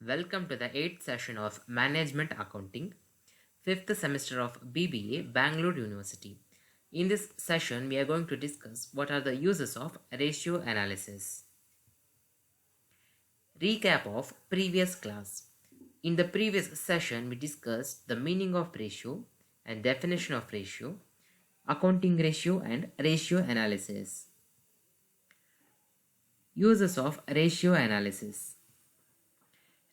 Welcome to the 8th session of Management Accounting, 5th semester of BBA, Bangalore University. In this session, we are going to discuss what are the uses of ratio analysis. Recap of previous class. In the previous session, we discussed the meaning of ratio and definition of ratio, accounting ratio and ratio analysis. Uses of ratio analysis.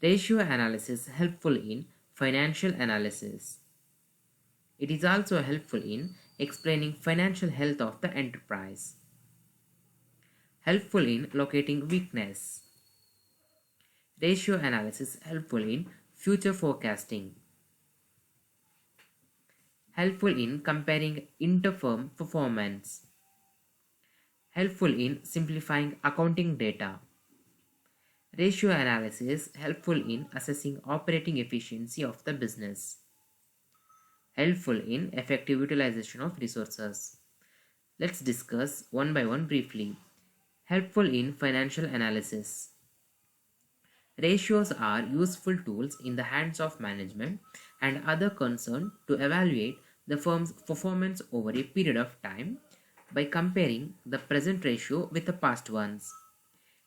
Ratio analysis helpful in financial analysis. It is also helpful in explaining financial health of the enterprise. Helpful in locating weakness. Ratio analysis helpful in future forecasting. Helpful in comparing inter-firm performance. Helpful in simplifying accounting data. Ratio analysis helpful in assessing operating efficiency of the business. Helpful in effective utilization of resources. Let's discuss one by one briefly. Helpful in financial analysis. Ratios are useful tools in the hands of management and other concerned to evaluate the firm's performance over a period of time by comparing the present ratio with the past ones.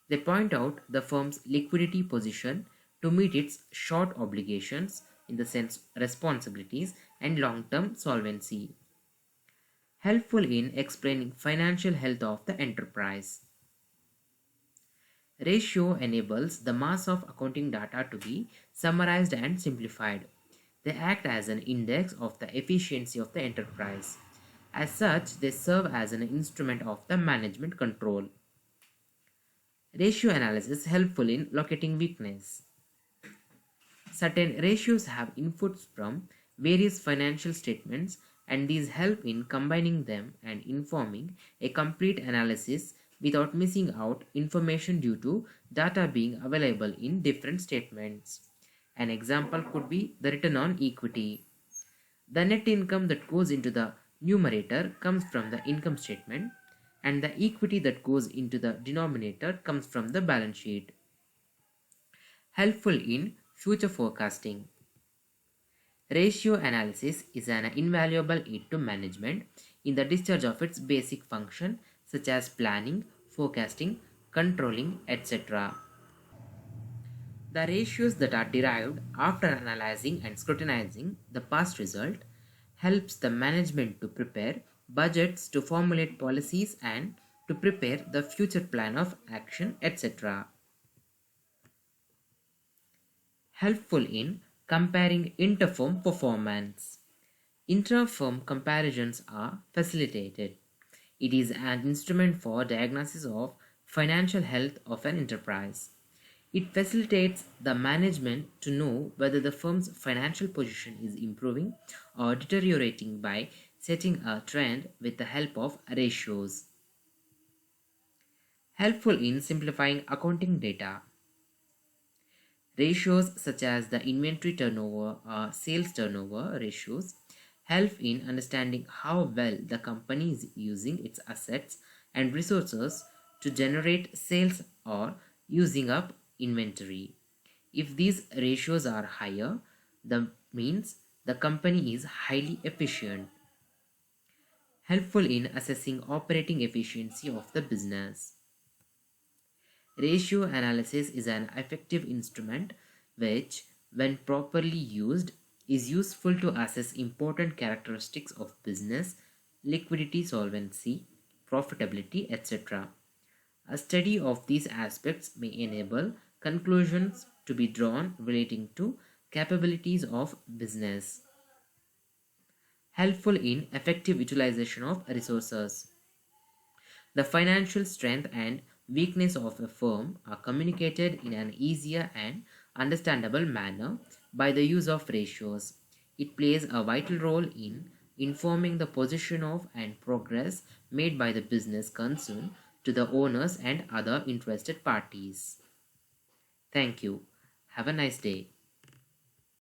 They point out the firm's liquidity position to meet its short obligations, in the sense responsibilities, and long-term solvency. Helpful in explaining financial health of the enterprise. Ratio enables the mass of accounting data to be summarized and simplified. They act as an index of the efficiency of the enterprise. As such, they serve as an instrument of the management control. Ratio analysis helpful in locating weakness. Certain ratios have inputs from various financial statements, and these help in combining them and informing a complete analysis without missing out information due to data being available in different statements. An example could be the return on equity. The net income that goes into the numerator comes from the income statement, and the equity that goes into the denominator comes from the balance sheet. Helpful in future forecasting. Ratio analysis is an invaluable aid to management in the discharge of its basic function such as planning, forecasting, controlling, etc. The ratios that are derived after analyzing and scrutinizing the past result helps the management to prepare budgets, to formulate policies, and to prepare the future plan of action, etc. Helpful in comparing inter-firm performance. Inter-firm comparisons are facilitated. It is an instrument for diagnosis of financial health of an enterprise. It facilitates the management to know whether the firm's financial position is improving or deteriorating by setting a trend with the help of ratios. Helpful in simplifying accounting data. Ratios such as the inventory turnover or sales turnover ratios help in understanding how well the company is using its assets and resources to generate sales or using up inventory. If these ratios are higher, that means the company is highly efficient. Helpful in assessing operating efficiency of the business. Ratio analysis is an effective instrument which, when properly used, is useful to assess important characteristics of business, liquidity, solvency, profitability, etc. A study of these aspects may enable conclusions to be drawn relating to capabilities of business. Helpful in effective utilization of resources. The financial strength and weakness of a firm are communicated in an easier and understandable manner by the use of ratios. It plays a vital role in informing the position of and progress made by the business concern to the owners and other interested parties. Thank you. Have a nice day.